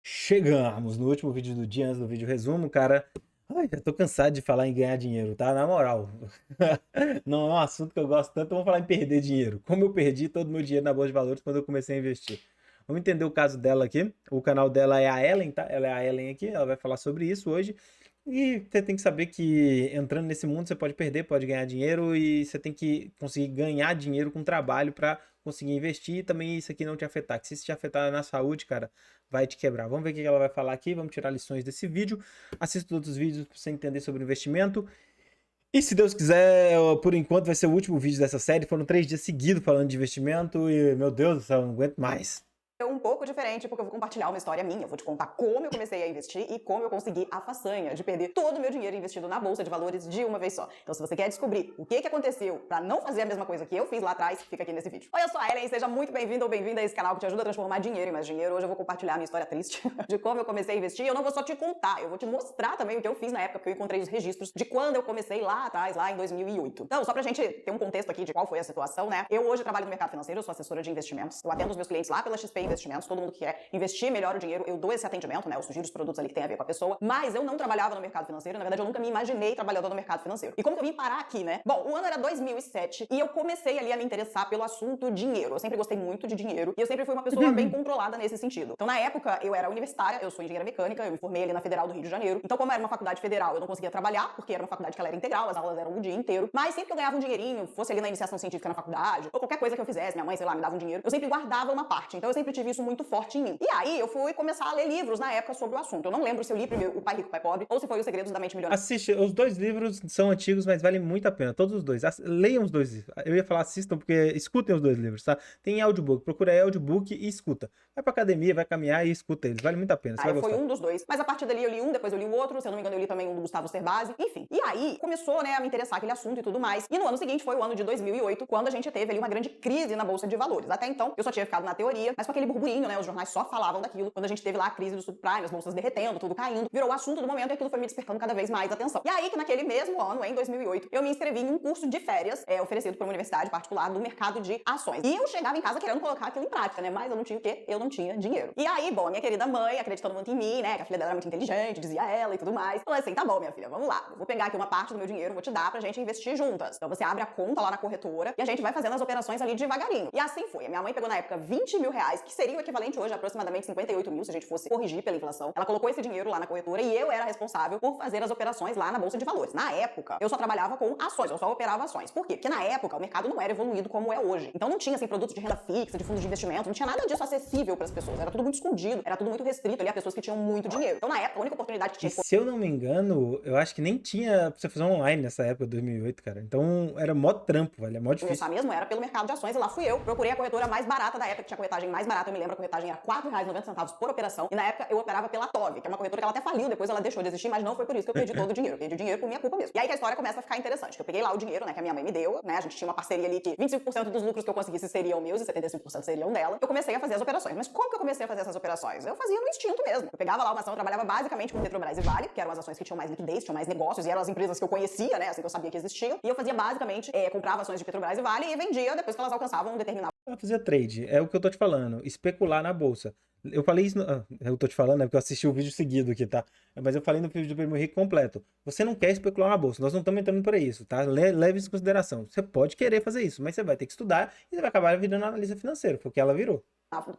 Chegamos no último vídeo do dia, antes do vídeo resumo, cara. Ai, já tô cansado de falar em ganhar dinheiro, tá? Na moral. Não é um assunto que eu gosto tanto, vamos falar em perder dinheiro. Como eu perdi todo o meu dinheiro na Bolsa de Valores quando eu comecei a investir. Vamos entender o caso dela aqui. O canal dela é a Ellen, tá? Ela é a Ellen aqui, ela vai falar sobre isso hoje. E você tem que saber que entrando nesse mundo você pode perder, pode ganhar dinheiro e você tem que conseguir ganhar dinheiro com trabalho para conseguir investir e também isso aqui não te afetar. Que se isso te afetar na saúde, cara, vai te quebrar. Vamos ver o que ela vai falar aqui, vamos tirar lições desse vídeo. Assista outros vídeos para você entender sobre investimento. E se Deus quiser, por enquanto vai ser o último vídeo dessa série. Foram 3 dias seguidos falando de investimento e, meu Deus do céu, não aguento mais. Um pouco diferente, porque eu vou compartilhar uma história minha. Eu vou te contar como eu comecei a investir e como eu consegui a façanha de perder todo o meu dinheiro investido na bolsa de valores de uma vez só. Então, se você quer descobrir o que aconteceu pra não fazer a mesma coisa que eu fiz lá atrás, fica aqui nesse vídeo. Oi, eu sou a Ellen, seja muito bem-vindo ou bem-vinda a esse canal que te ajuda a transformar dinheiro em mais dinheiro. Hoje eu vou compartilhar a minha história triste de como eu comecei a investir. Eu não vou só te contar, eu vou te mostrar também o que eu fiz na época, porque eu encontrei os registros de quando eu comecei lá atrás, lá em 2008. Então, só pra gente ter um contexto aqui de qual foi a situação, né? Eu hoje trabalho no mercado financeiro, eu sou assessora de investimentos. Eu atendo os meus clientes lá pela XP Investimentos, todo mundo que quer investir melhor o dinheiro, eu dou esse atendimento, né? Eu sugiro os produtos ali que tem a ver com a pessoa, mas eu não trabalhava no mercado financeiro, na verdade eu nunca me imaginei trabalhando no mercado financeiro. E como que eu vim parar aqui, né? Bom, o ano era 2007 e eu comecei ali a me interessar pelo assunto dinheiro. Eu sempre gostei muito de dinheiro e eu sempre fui uma pessoa bem controlada nesse sentido. Então, na época, eu era universitária, eu sou engenheira mecânica, eu me formei ali na Federal do Rio de Janeiro. Então, como era uma faculdade federal, eu não conseguia trabalhar, porque era uma faculdade que ela era integral, as aulas eram o dia inteiro. Mas sempre que eu ganhava um dinheirinho, fosse ali na iniciação científica na faculdade, ou qualquer coisa que eu fizesse, minha mãe, sei lá, me dava um dinheiro, eu sempre guardava uma parte. Então, eu sempre tive isso muito forte em mim. E aí, eu fui começar a ler livros na época sobre o assunto. Eu não lembro se eu li primeiro O Pai Rico, Pai Pobre, ou se foi Os Segredos da Mente Milionária. Assiste, os dois livros são antigos, mas valem muito a pena, todos os dois. Leiam os dois livros. Eu ia falar assistam, porque escutem os dois livros, tá? Tem audiobook, procura aí audiobook e escuta. Vai pra academia, vai caminhar e escuta eles, vale muito a pena, você vai Foi gostar. um dos dois. Mas a partir dali eu li um, depois eu li o outro, se eu não me engano eu li também um do Gustavo Cerbasi, enfim. E aí começou, né, a me interessar aquele assunto e tudo mais. E no ano seguinte foi o ano de 2008, quando a gente teve ali uma grande crise na Bolsa de Valores. Até então eu só tinha ficado na teoria, mas com aquele burburinho, né, os jornais só falavam daquilo. Quando a gente teve lá a crise do subprime, as bolsas derretendo, tudo caindo, virou o assunto do momento e aquilo foi me despertando cada vez mais atenção. E aí que naquele mesmo ano, em 2008, eu me inscrevi em um curso de férias, oferecido por uma universidade particular do mercado de ações. E eu chegava em casa querendo colocar aquilo em prática, né, mas eu não tinha o quê? Eu não tinha dinheiro. E aí, bom, a minha querida mãe, acreditando muito em mim, né, que a filha dela era muito inteligente, dizia ela e tudo mais, falou assim, tá bom, minha filha, vamos lá, eu vou pegar aqui uma parte do meu dinheiro, vou te dar pra gente investir juntas. Então você abre a conta lá na corretora e a gente vai fazendo as operações ali devagarinho. E assim foi. A minha mãe pegou na época 20 mil reais, que seria o equivalente hoje a aproximadamente 58 mil, se a gente fosse corrigir pela inflação. Ela colocou esse dinheiro lá na corretora e eu era responsável por fazer as operações lá na Bolsa de Valores. Na época, eu só trabalhava com ações, eu só operava ações. Por quê? Porque na época o mercado não era evoluído como é hoje. Então não tinha, assim, produtos de renda fixa, de fundos de investimento, não tinha nada disso acessível para as pessoas. Era tudo muito escondido, era tudo muito restrito ali a pessoas que tinham muito dinheiro. Então, na época, a única oportunidade que E tinha se eu não me engano, eu acho que nem tinha pra você fazer online nessa época, 2008, cara. Então era mó trampo, velho, é mó difícil. começar mesmo era pelo mercado de ações, e lá fui eu. Procurei a corretora mais barata da época, que tinha a corretagem mais barata, eu me lembro, a corretagem era R$4,90 por operação, e na época eu operava pela TOV, que é uma corretora que ela até faliu, depois ela deixou de existir, mas não foi por isso que eu perdi todo o dinheiro. Eu perdi o dinheiro por minha culpa mesmo. E aí que a história começa a ficar interessante, que eu peguei lá o dinheiro, né, que a minha mãe me deu, né, a gente tinha uma parceria ali que 25% dos lucros que eu conseguisse seriam meus e 75% seriam dela. Eu comecei a fazer as operações. Mas como que eu comecei a fazer essas operações? Eu fazia no instinto mesmo. Eu pegava lá uma ação, eu trabalhava basicamente com Petrobras e Vale, que eram as ações que tinham mais liquidez, tinham mais negócios, e eram as empresas que eu conhecia, né, assim, que eu sabia que existiam. E eu fazia basicamente, comprava ações de Petrobras e Vale e vendia depois que elas alcançavam um determinado Fazer trade, é o que eu tô te falando, especular na bolsa. Eu falei isso, eu tô te falando, é porque eu assisti o vídeo seguido aqui, tá? Mas eu falei no vídeo do Primo Rico completo. Você não quer especular na bolsa, nós não estamos entrando para isso, tá? Leve isso em consideração. Você pode querer fazer isso, mas você vai ter que estudar e você vai acabar virando analista financeiro, foi o que ela virou.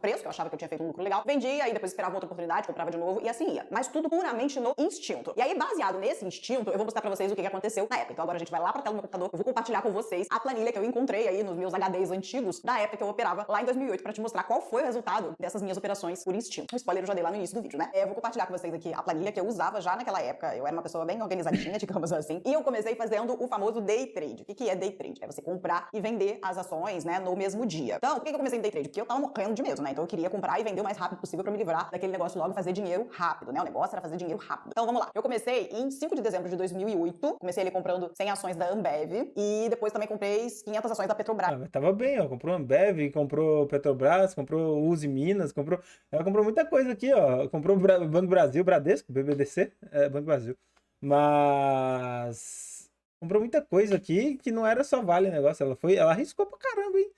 preço, que eu achava que eu tinha feito um lucro legal, vendia e depois esperava outra oportunidade, comprava de novo e assim ia. Mas tudo puramente no instinto. E aí, baseado nesse instinto, eu vou mostrar pra vocês o que aconteceu na época. Então agora a gente vai lá pra tela do meu computador, eu vou compartilhar com vocês a planilha que eu encontrei aí nos meus HDs antigos da época que eu operava lá em 2008 pra te mostrar qual foi o resultado dessas minhas operações por instinto. Um spoiler eu já dei lá no início do vídeo, né? Eu vou compartilhar com vocês aqui a planilha que eu usava já naquela época. Eu era uma pessoa bem organizadinha, digamos assim. E eu comecei fazendo o famoso day trade. O que é day trade? É você comprar e vender as ações, né, no mesmo dia. Então, por que eu comecei em day trade? Porque eu tava morrendo de medo, né? Então eu queria comprar e vender o mais rápido possível pra me livrar daquele negócio logo e fazer dinheiro rápido, né? O negócio era fazer dinheiro rápido. Então vamos lá. Eu comecei em 5 de dezembro de 2008, comecei ali comprando 100 ações da Ambev e depois também comprei 500 ações da Petrobras. Ah, mas tava bem, ó. Comprou Ambev, comprou Petrobras, comprou Uzi Minas, comprou. Ela comprou muita coisa aqui, ó. Comprou Banco Brasil, Bradesco, BBDC, Banco Brasil. Mas comprou muita coisa aqui que não era só Vale o negócio. Ela arriscou pra caramba, hein?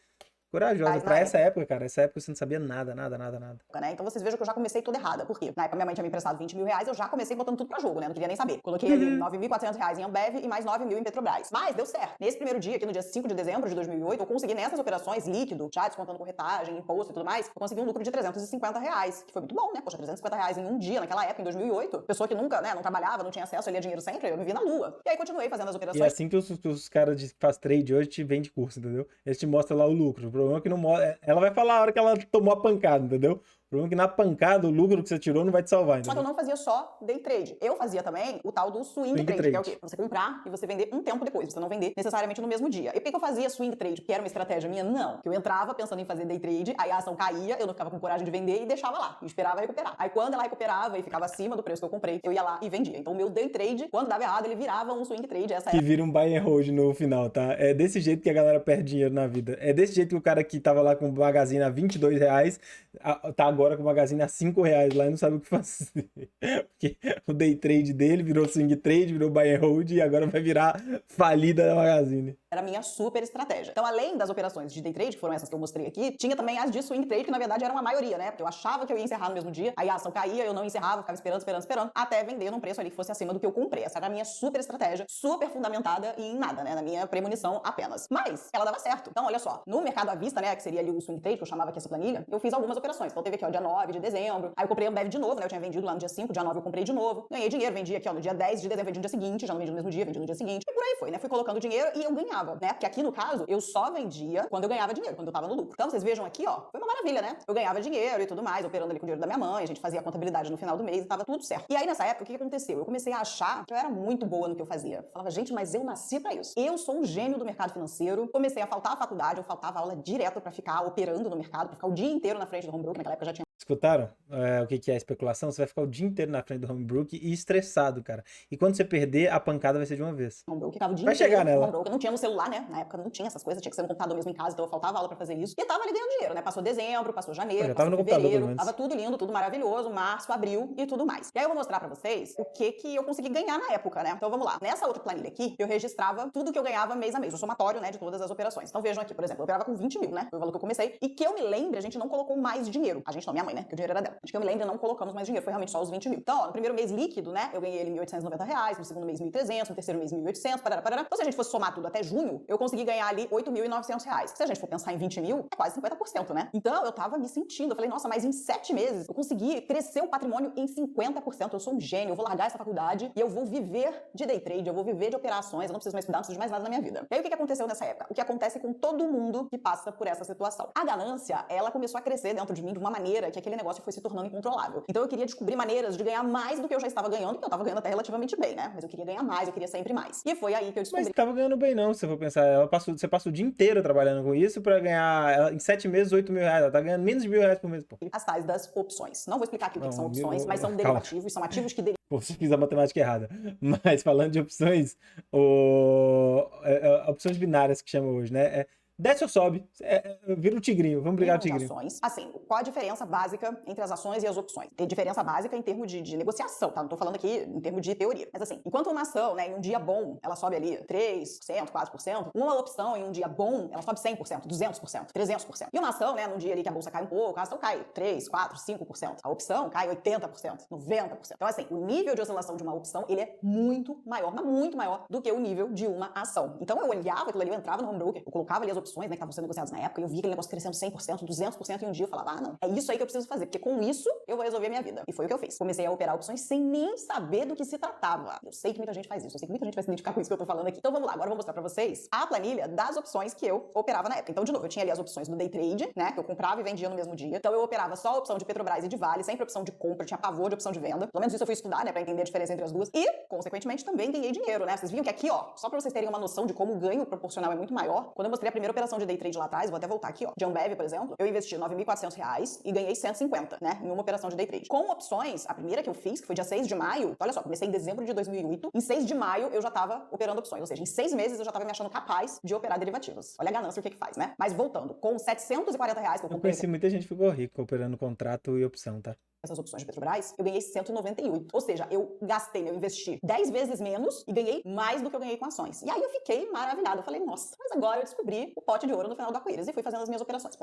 Corajosa. Mas Pra na essa época, cara, essa época você não sabia nada. Né? Então vocês vejam que eu já comecei toda errada. Por quê? Na época minha mãe tinha me emprestado 20 mil reais, eu já comecei botando tudo pra jogo, né? Não queria nem saber. Coloquei ali 9.400 reais em Ambev e mais 9 mil em Petrobras. Mas deu certo. Nesse primeiro dia, aqui no dia 5 de dezembro de 2008, eu consegui nessas operações líquido, já descontando corretagem, imposto e tudo mais, eu consegui um lucro de 350 reais, que foi muito bom, né? Poxa, 350 reais em um dia, naquela época, em 2008. Pessoa que nunca, né, não trabalhava, não tinha acesso ali a dinheiro sempre, eu vivia na lua. E aí continuei fazendo as E é operações. assim que os caras que faz trade hoje te vendem curso, entendeu? Eles te mostram lá o lucro. O problema é que não mostra. Ela vai falar a hora que ela tomou a pancada, entendeu? O problema é que na pancada o lucro que você tirou não vai te salvar, Só que eu entendeu? não fazia só day trade. Eu fazia também o tal do swing trade, que é o quê? Você comprar e você vender um tempo depois. Você não vender necessariamente no mesmo dia. E por que eu fazia swing trade? Porque era uma estratégia minha? Não. Eu entrava pensando em fazer day trade, aí a ação caía, eu não ficava com coragem de vender e deixava lá. E esperava recuperar. Aí quando ela recuperava e ficava acima do preço que eu comprei, eu ia lá e vendia. Então o meu day trade, quando dava errado, ele virava um swing trade. Essa Que era vira um buy and hold no final, tá? É desse jeito que a galera perde dinheiro na vida. É desse jeito que o cara que tava lá com o Magazine a R$ 22, tá agora com o Magazine a R$ 5 lá e não sabe o que fazer. Porque o day trade dele virou swing trade, virou buy and hold e agora vai virar falida da Magazine. era a minha super estratégia. Então, além das operações de day trade, que foram essas que eu mostrei aqui, tinha também as de swing trade, que na verdade era uma maioria, né? Porque eu achava que eu ia encerrar no mesmo dia, aí a ação caía, eu não encerrava, ficava esperando, até vender num preço ali que fosse acima do que eu comprei. Essa era a minha super estratégia, super fundamentada em nada, né? Na minha premonição apenas. Mas ela dava certo. Então, olha só, no mercado à vista, né, que seria ali o swing trade, que eu chamava aqui essa planilha, eu fiz algumas operações. Então, teve aqui, ó, dia 9 de dezembro, aí eu comprei a Ambev de novo, né? Eu tinha vendido lá no dia 5, dia 9 eu comprei de novo. Ganhei dinheiro, vendi aqui, ó, no dia 10 de dezembro, vendi no dia seguinte, já não vendi no mesmo dia, vendi no dia seguinte. E por aí foi, né? Fui colocando dinheiro e eu ganhava, né? Porque aqui, no caso, eu só vendia quando eu ganhava dinheiro, quando eu tava no lucro. Então, vocês vejam aqui, ó, foi uma maravilha, né? Eu ganhava dinheiro e tudo mais, operando ali com o dinheiro da minha mãe, a gente fazia a contabilidade no final do mês e tava tudo certo. E aí, nessa época, o que aconteceu? Eu comecei a achar que eu era muito boa no que eu fazia. Eu falava, gente, mas eu nasci pra isso. Eu sou um gênio do mercado financeiro. Comecei a faltar à faculdade, eu faltava aula direto pra ficar operando no mercado, pra ficar o dia inteiro na frente do home broker, naquela época já tinha. Escutaram o que é especulação? Você vai ficar o dia inteiro na frente do homebrook e estressado, cara. E quando você perder, a pancada vai ser de uma vez. Home broker, ficava o dia Vai inteiro chegar no nela. home broker. Não tinha no celular, né? Na época não tinha essas coisas, tinha que ser no computador mesmo em casa, então eu faltava aula pra fazer isso. E eu tava ali ganhando dinheiro, né? Passou dezembro, passou janeiro, Já tava passou no computador, pelo fevereiro, menos. tava tudo lindo, tudo maravilhoso, março, abril e tudo mais. E aí eu vou mostrar pra vocês o que eu consegui ganhar na época, né? Então vamos lá. Nessa outra planilha aqui, eu registrava tudo que eu ganhava mês a mês, o somatório, né, de todas as operações. Então vejam aqui, por exemplo, eu operava com 20 mil, né? Foi o valor que eu comecei. E que eu me lembre, a gente não colocou mais dinheiro. A gente não, minha mãe, né? Que o dinheiro era dela. Acho que eu me lembro, não colocamos mais dinheiro, foi realmente só os 20 mil. Então, ó, no primeiro mês líquido, né, eu ganhei ele R$ 1.890, no segundo mês 1.300, no terceiro mês 1.800, parará. Então, se a gente fosse somar tudo até junho, eu consegui ganhar ali R$ 8.900. Se a gente for pensar em 20 mil, é quase 50%, né? Então, eu tava me sentindo, eu falei, nossa, mas em 7 meses eu consegui crescer o patrimônio em 50%. Eu sou um gênio, eu vou largar essa faculdade e eu vou viver de day trade, eu vou viver de operações, eu não preciso mais estudar, não preciso de mais nada na minha vida. E aí, o que aconteceu nessa época? O que acontece com todo mundo que passa por essa situação? A ganância, ela começou a crescer dentro de mim de uma maneira que aquele negócio foi se tornando incontrolável. Então, eu queria descobrir maneiras de ganhar mais do que eu já estava ganhando, porque eu tava ganhando até relativamente bem, né? Mas eu queria ganhar mais, eu queria sempre mais. E foi aí que eu descobri. Mas tava ganhando bem, não, se eu for pensar. Você passa o dia inteiro trabalhando com isso pra ganhar em 7 meses R$ 8.000. Ela tá ganhando menos de R$ 1.000 por mês, pô. As tais das opções. Não vou explicar aqui o que são Não, opções, mas são calma. derivativos, são ativos que Pô, você fez a matemática errada. Mas falando de opções, opções binárias que chama hoje, né? Desce ou sobe, vira o tigrinho, vamos brigar o tigrinho. Ações. Assim, qual a diferença básica entre as ações e as opções? Tem diferença básica em termos de negociação, tá? Não tô falando aqui em termos de teoria. Mas assim, enquanto uma ação, né, em um dia bom, ela sobe ali 3%, 4%, uma opção em um dia bom, ela sobe 100%, 200%, 300%. E uma ação, né, num dia ali que a bolsa cai um pouco, a ação cai 3, 4, 5%. A opção cai 80%, 90%. Então assim, o nível de oscilação de uma opção, ele é muito maior, mas muito maior do que o nível de uma ação. Então eu olhava aquilo ali, eu entrava no home broker, eu colocava ali as opções, né, que estavam sendo negociadas na época, e eu via aquele negócio crescendo 100%, 200%, e um dia eu falava, não, é isso aí que eu preciso fazer, porque com isso eu vou resolver a minha vida. E foi o que eu fiz. Comecei a operar opções sem nem saber do que se tratava. Eu sei que muita gente faz isso, eu sei que muita gente vai se identificar com isso que eu tô falando aqui. Então vamos lá, agora eu vou mostrar pra vocês a planilha das opções que eu operava na época. Então, de novo, eu tinha ali as opções do day trade, né, que eu comprava e vendia no mesmo dia. Então eu operava só a opção de Petrobras e de Vale, sempre opção de compra, eu tinha pavor de opção de venda. Pelo menos isso eu fui estudar, né, pra entender a diferença entre as duas. E, consequentemente, também ganhei dinheiro, né? Vocês viram que aqui, ó, só pra vocês terem uma noção de como o ganho proporcional é muito maior, quando eu mostrei a primeira operação de day trade lá atrás, vou até voltar aqui, ó, de Ambev, por exemplo, eu investi R$ 9.400 e ganhei 150, né, em uma operação de day trade. Com opções, a primeira que eu fiz, que foi dia 6 de maio, olha só, comecei em dezembro de 2008, em 6 de maio eu já tava operando opções, ou seja, em 6 meses eu já tava me achando capaz de operar derivativos. Olha a ganância, o que faz, né? Mas voltando, com R$ 740 que eu Eu comprei... conheci muita gente que ficou rico operando contrato e opção, tá? essas opções de Petrobras, eu ganhei 198. Ou seja, eu gastei, eu investi 10 vezes menos e ganhei mais do que eu ganhei com ações. E aí eu fiquei maravilhada. Eu falei, nossa, mas agora eu descobri o pote de ouro no final do arco-íris. E fui fazendo as minhas operações.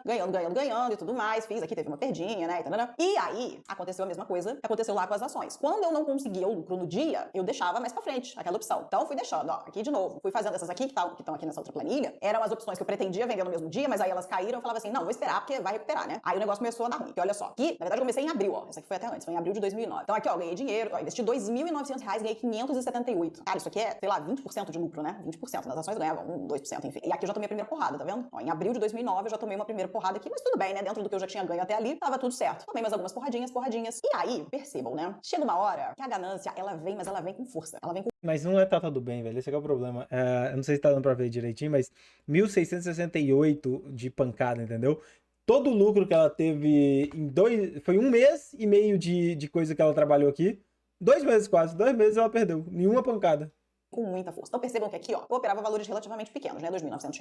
Ganhando e tudo mais. Fiz aqui, teve uma perdinha, né? E aí aconteceu a mesma coisa que aconteceu lá com as ações. Quando eu não conseguia o lucro no dia, eu deixava mais pra frente aquela opção. Então eu fui deixando, ó, aqui de novo. Fui fazendo essas aqui que estão aqui nessa outra planilha. Eram as opções que eu pretendia vender no mesmo dia, mas aí elas caíram. Eu falava assim, não, vou esperar porque vai recuperar, né? Aí o negócio começou a dar ruim. Porque olha só, aqui, na verdade eu comecei em abril, ó. Essa aqui foi até antes, foi em abril de 2009. Então aqui, ó, ganhei dinheiro, ó, investi R$2.900, ganhei 578. Cara, isso aqui é, sei lá, 20% de lucro, né? 20%. Nas ações ganhava 1, 2%, enfim. E aqui eu já tomei a primeira porrada, tá vendo? Ó, em abril de 2009 eu já tomei uma primeira porrada aqui, mas tudo bem, né? Dentro do que eu já tinha ganho até ali, tava tudo certo. Tomei mais algumas porradinhas. E aí, percebam, né? Chega uma hora que a ganância, ela vem, mas ela vem com força. Ela vem com... Mas não tá tudo bem, velho. Esse é o problema. Eu não sei se tá dando pra ver direitinho, mas 1.668 de pancada, entendeu? Todo o lucro que ela teve foi 1 mês e meio de coisa que ela trabalhou aqui. 2 meses quase. 2 meses ela perdeu. Nenhuma pancada. Com muita força. Então percebam que aqui, ó, eu operava valores relativamente pequenos, né? R$2.900,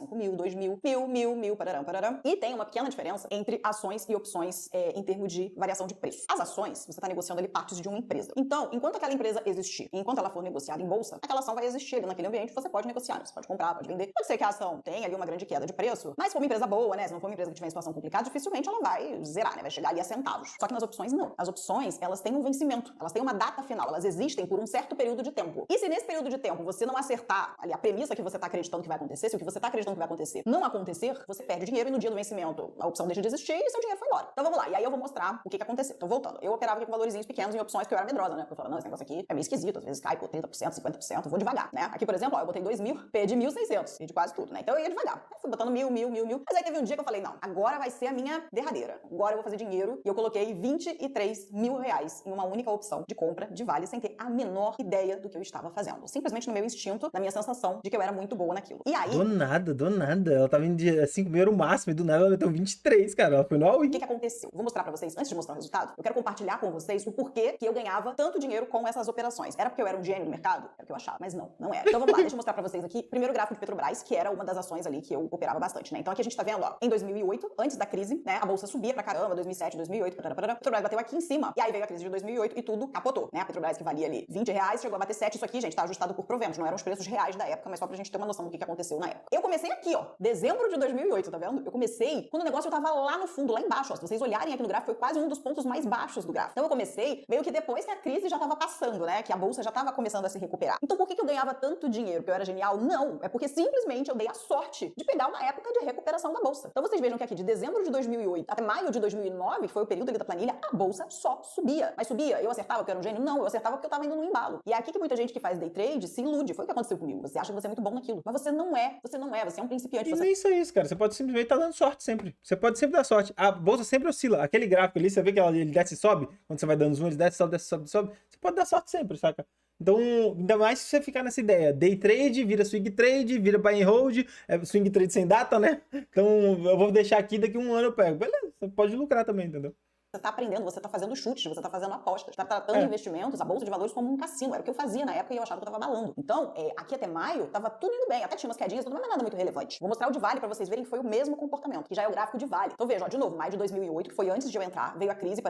5.000, 2.000, 1.000, pararam. E tem uma pequena diferença entre ações e opções em termos de variação de preço. As ações, você está negociando ali partes de uma empresa. Então, enquanto aquela empresa existir, enquanto ela for negociada em bolsa, aquela ação vai existir ali naquele ambiente, você pode negociar, você pode comprar, pode vender. Pode ser que a ação tenha ali uma grande queda de preço, mas se for uma empresa boa, né? Se não for uma empresa que tiver em situação complicada, dificilmente ela vai zerar, né? Vai chegar ali a centavos. Só que nas opções, não. As opções, elas têm um vencimento, elas têm uma data final, elas existem por um certo período de tempo. E se nesse período de tempo você não acertar ali a premissa que você está acreditando que vai acontecer, se o que você está acreditando que vai acontecer não acontecer, você perde dinheiro e no dia do vencimento a opção deixa de existir e seu dinheiro foi embora. Então vamos lá. E aí eu vou mostrar o que aconteceu. Então voltando. Eu operava aqui com valorzinhos pequenos em opções que eu era medrosa, né? Eu falava, não, esse negócio aqui é meio esquisito. Às vezes cai por 30%, 50%. Eu vou devagar, né? Aqui, por exemplo, ó, eu botei 2.000, perdi 1.600. E de quase tudo, né? Então eu ia devagar. Eu fui botando 1.000. Mas aí teve um dia que eu falei, não, agora vai ser a minha derradeira. Agora eu vou fazer dinheiro. E eu coloquei R$23.000 em uma única opção de compra de vale sem ter a menor ideia do que eu estava fazendo. Simplesmente no meu instinto, na minha sensação de que eu era muito boa naquilo. E aí... Do nada. Ela tava indo de 5 mil era o máximo e do nada ela meteu 23, cara. Ela foi no all-in. O que aconteceu? Vou mostrar pra vocês, antes de mostrar o resultado, eu quero compartilhar com vocês o porquê que eu ganhava tanto dinheiro com essas operações. Era porque eu era um gênio do mercado? Era o que eu achava, mas não era. Então vamos lá, deixa eu mostrar pra vocês aqui, primeiro o gráfico de Petrobras, que era uma das ações ali que eu operava bastante, né? Então aqui a gente tá vendo, ó, em 2008, antes da crise, né, a bolsa subia pra caramba, 2007, 2008, a Petrobras bateu aqui em cima, e aí veio a crise de 2008 e tudo capotou, né? A Petrobras que valia ali R$20, chegou a bater 7, isso aqui, gente, tá ajustado por proventos, não eram os preços reais da época, mas só pra gente ter uma noção do que aconteceu na época. Eu comecei aqui, ó, dezembro de 2008, tá vendo? Eu comecei quando o negócio tava lá no fundo, lá embaixo, ó. Se vocês olharem aqui no gráfico, foi quase um dos pontos mais baixos do gráfico. Então eu comecei meio que depois que a crise já tava passando, né? Que a bolsa já tava começando a se recuperar. Então por que eu ganhava tanto dinheiro? Porque eu era genial? Não. É porque simplesmente eu dei a sorte de pegar uma época de recuperação da bolsa. Então vocês vejam que aqui de dezembro de 2008 até maio de 2009, que foi o período ali da planilha, a bolsa só subia. Mas subia, eu acertava porque eu era um gênio? Não, eu acertava porque eu tava indo no embalo. E é aqui que muita gente que faz day trade se ilude. Foi o que aconteceu comigo. Você acha que você é muito bom naquilo. Mas você não é, você é um principiante. E nem isso é isso, cara. Você pode simplesmente estar dando sorte sempre. Você pode sempre dar sorte. A bolsa sempre oscila. Aquele gráfico ali, você vê que ele desce e sobe. Quando você vai dando zoom, ele desce, sobe, desce, sobe, sobe. Você pode dar sorte sempre, saca? Então, ainda mais se você ficar nessa ideia. Day trade, vira swing trade, vira buy and hold, swing trade sem data, né? Então, eu vou deixar aqui, daqui a um ano eu pego. Beleza, você pode lucrar também, entendeu? Você tá aprendendo, você tá fazendo chutes, você tá fazendo apostas, tá tratando investimentos, a bolsa de valores como um cassino. Era o que eu fazia na época e eu achava que eu tava balando. Então, aqui até maio, tava tudo indo bem. Até tinha umas quedinhas, tudo, mas não é nada muito relevante. Vou mostrar o de Vale pra vocês verem que foi o mesmo comportamento, que já é o gráfico de Vale. Então veja, ó, de novo, maio de 2008, que foi antes de eu entrar, veio a crise,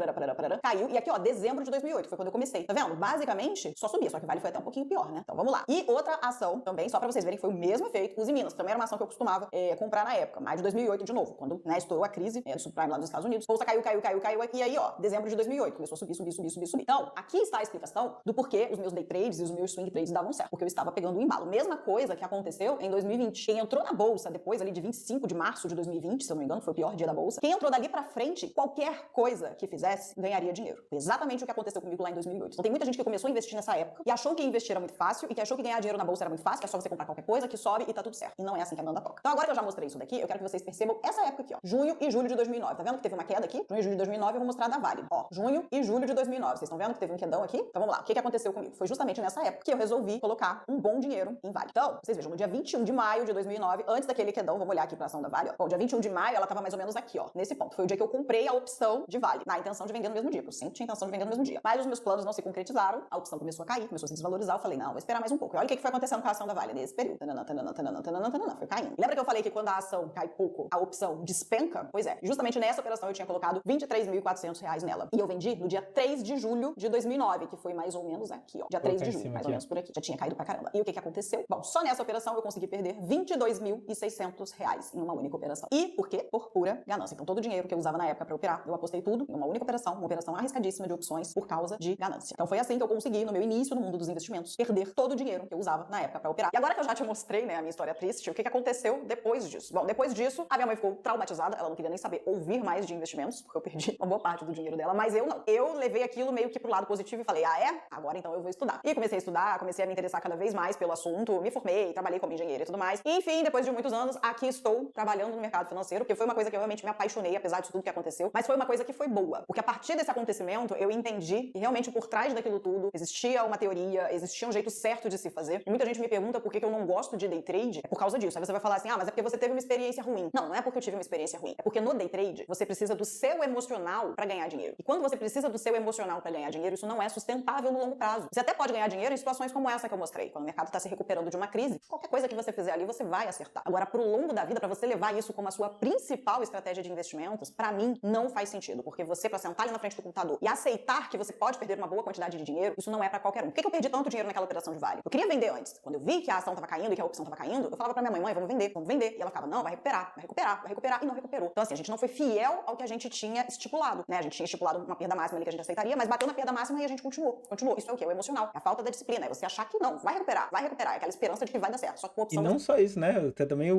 caiu. E aqui, ó, dezembro de 2008, que foi quando eu comecei. Tá vendo? Basicamente, só subia, só que Vale foi até um pouquinho pior, né? Então vamos lá. E outra ação também, só pra vocês verem que foi o mesmo efeito, Uzi Minas, que também era uma ação que eu costumava comprar na época, maio de 2008 de novo, quando, né, estourou a crise do subprime lá dos Estados Unidos. Bolsa caiu, e aí, ó, dezembro de 2008, começou a subir. Então, aqui está a explicação do porquê os meus day trades e os meus swing trades davam certo, porque eu estava pegando o embalo. Mesma coisa que aconteceu em 2020. Quem entrou na bolsa depois ali de 25 de março de 2020, se eu não me engano, foi o pior dia da bolsa. Quem entrou dali pra frente, qualquer coisa que fizesse, ganharia dinheiro. Exatamente o que aconteceu comigo lá em 2008. Então tem muita gente que começou a investir nessa época e achou que investir era muito fácil e que achou que ganhar dinheiro na bolsa era muito fácil, que é só você comprar qualquer coisa, que sobe e tá tudo certo. E não é assim que a banda toca. Então agora que eu já mostrei isso daqui, eu quero que vocês percebam essa época aqui, ó. Junho e julho de 2009. Tá vendo que teve uma queda aqui? Junho e julho de 2009, eu vou mostrar da Vale. Ó, junho e julho de 2009. Vocês estão vendo que teve um quedão aqui? Então vamos lá. O que aconteceu comigo? Foi justamente nessa época que eu resolvi colocar um bom dinheiro em Vale. Então, vocês vejam, no dia 21 de maio de 2009, antes daquele quedão, vamos olhar aqui pra ação da Vale, ó. Bom, dia 21 de maio, ela tava mais ou menos aqui, ó, nesse ponto. Foi o dia que eu comprei a opção de Vale, na intenção de vender no mesmo dia, porque eu sempre tinha intenção de vender no mesmo dia. Mas os meus planos não se concretizaram, a opção começou a cair, começou a se desvalorizar, eu falei, não, vou esperar mais um pouco. E olha o que foi acontecendo com a ação da Vale nesse período. Foi caindo. Lembra que eu falei que quando a ação cai pouco, a opção despenca? Pois é, justamente nessa operação eu tinha colocado R$23.400 R$ 1.400 nela. E eu vendi no dia 3 de julho de 2009, que foi mais ou menos aqui, ó. Dia 3 de julho, mais ou menos por aqui. Já tinha caído pra caramba. E o que aconteceu? Bom, só nessa operação eu consegui perder R$ 22.600 em uma única operação. E por quê? Por pura ganância. Então todo o dinheiro que eu usava na época pra operar, eu apostei tudo em uma única operação, uma operação arriscadíssima de opções por causa de ganância. Então foi assim que eu consegui, no meu início no mundo dos investimentos, perder todo o dinheiro que eu usava na época pra operar. E agora que eu já te mostrei, né, a minha história triste, o que aconteceu depois disso? Bom, depois disso, a minha mãe ficou traumatizada, ela não queria nem saber ouvir mais de investimentos, porque eu perdi uma boa parte do dinheiro dela, mas eu não. Eu levei aquilo meio que pro lado positivo e falei, ah é? Agora então eu vou estudar. E comecei a estudar, comecei a me interessar cada vez mais pelo assunto, me formei, trabalhei como engenheira e tudo mais. E, enfim, depois de muitos anos, aqui estou trabalhando no mercado financeiro, porque foi uma coisa que eu realmente me apaixonei, apesar de tudo que aconteceu, mas foi uma coisa que foi boa, porque a partir desse acontecimento eu entendi que realmente por trás daquilo tudo existia uma teoria, existia um jeito certo de se fazer. E muita gente me pergunta por que eu não gosto de day trade, é por causa disso. Aí você vai falar assim, ah, mas é porque você teve uma experiência ruim. Não, não é porque eu tive uma experiência ruim, é porque no day trade você precisa do seu emocional pra ganhar dinheiro. E quando você precisa do seu emocional pra ganhar dinheiro, isso não é sustentável no longo prazo. Você até pode ganhar dinheiro em situações como essa que eu mostrei, quando o mercado tá se recuperando de uma crise. Qualquer coisa que você fizer ali, você vai acertar. Agora, pro longo da vida, pra você levar isso como a sua principal estratégia de investimentos, pra mim, não faz sentido. Porque você, pra sentar ali na frente do computador e aceitar que você pode perder uma boa quantidade de dinheiro, isso não é pra qualquer um. Por que eu perdi tanto dinheiro naquela operação de Vale? Eu queria vender antes. Quando eu vi que a ação tava caindo e que a opção tava caindo, eu falava pra minha mãe, vamos vender, vamos vender. E ela ficava, não, vai recuperar, vai recuperar, vai recuperar. E não recuperou. Então, assim, a gente não foi fiel ao que a gente tinha estipulado, né? A gente tinha estipulado uma perda máxima ali que a gente aceitaria, mas bateu na perda máxima e a gente continuou. Continuou. Isso é o quê? É o emocional. É a falta da disciplina. É você achar que não, vai recuperar, vai recuperar. É aquela esperança de que vai dar certo. Só que com a E opção... não só isso, né? Tem também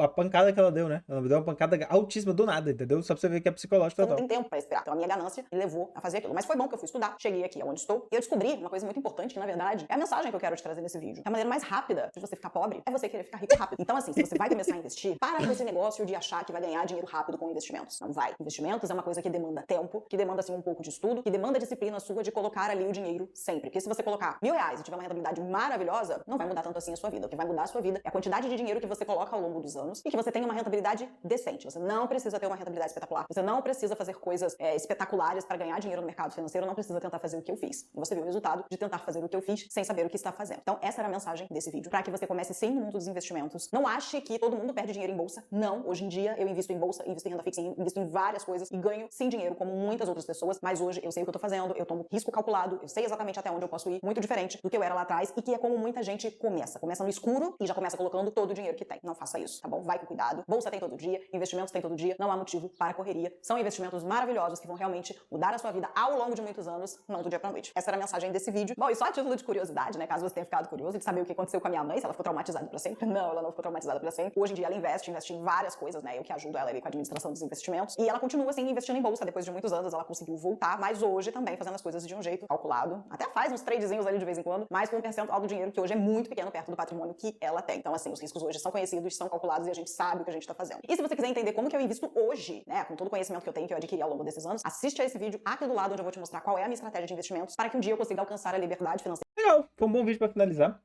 a pancada que ela deu, né? Ela deu uma pancada altíssima do nada, entendeu? Só pra você ver que é psicológico Você não total. tem tempo pra esperar. Então a minha ganância me levou a fazer aquilo. Mas foi bom que eu fui estudar. Cheguei aqui onde estou. E eu descobri uma coisa muito importante, que na verdade é a mensagem que eu quero te trazer nesse vídeo. A maneira mais rápida de você ficar pobre é você querer ficar rico rápido. Então assim, se você vai começar a investir, para com esse negócio de achar que vai ganhar dinheiro rápido com investimentos. Não vai. Investimentos é uma coisa que demanda tempo, que demanda assim um pouco de estudo, que demanda disciplina sua de colocar ali o dinheiro sempre. Porque se você colocar R$ 1.000 e tiver uma rentabilidade maravilhosa, não vai mudar tanto assim a sua vida. O que vai mudar a sua vida é a quantidade de dinheiro que você coloca ao longo dos anos e que você tenha uma rentabilidade decente. Você não precisa ter uma rentabilidade espetacular. Você não precisa fazer coisas espetaculares para ganhar dinheiro no mercado financeiro. Não precisa tentar fazer o que eu fiz. E você viu o resultado de tentar fazer o que eu fiz sem saber o que está fazendo. Então essa era a mensagem desse vídeo. Para que você comece sim no mundo dos investimentos. Não ache que todo mundo perde dinheiro em bolsa. Não. Hoje em dia eu invisto em bolsa, invisto em renda fixa, invisto em várias coisas e ganho sim dinheiro como muitas outras pessoas. Mas hoje eu sei o que eu tô fazendo, eu tomo risco calculado, eu sei exatamente até onde eu posso ir. Muito diferente do que eu era lá atrás e que é como muita gente começa. Começa no escuro e já começa colocando todo o dinheiro que tem. Não faça isso, tá bom? Vai com cuidado. Bolsa tem todo dia, investimentos tem todo dia. Não há motivo para correria. São investimentos maravilhosos que vão realmente mudar a sua vida ao longo de muitos anos, não do dia pra noite. Essa era a mensagem desse vídeo. Bom, e só a título de curiosidade, né? Caso você tenha ficado curioso de saber o que aconteceu com a minha mãe, se ela ficou traumatizada pra sempre. Não, ela não ficou traumatizada pra sempre. Hoje em dia ela investe em várias coisas, né? Eu que ajudo ela ali com a administração dos investimentos. E ela continua, assim, investindo em bolsa. Depois de muitos anos ela conseguiu voltar, mas hoje também fazendo as coisas de um jeito calculado. Até faz uns tradezinhos ali de vez em quando, mas com um percentual do dinheiro que hoje é muito pequeno perto do patrimônio que ela tem. Então, assim, os riscos hoje são conhecidos, são calculados e a gente sabe o que a gente tá fazendo. E se você quiser entender como que eu invisto hoje, né? Com todo o conhecimento que eu tenho, que eu adquiri ao longo desses anos, assiste a esse vídeo aqui do lado, onde eu vou te mostrar qual é a minha estratégia de investimentos para que um dia eu consiga alcançar a liberdade financeira. Legal, foi um bom vídeo pra finalizar.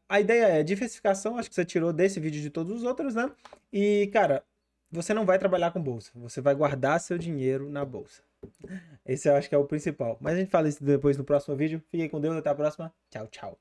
A ideia é diversificação, acho que você tirou desse vídeo de todos os outros, né? E, cara, você não vai trabalhar com bolsa, você vai guardar seu dinheiro na bolsa. Esse eu acho que é o principal. Mas a gente fala isso depois no próximo vídeo. Fiquem com Deus, até a próxima. Tchau, tchau.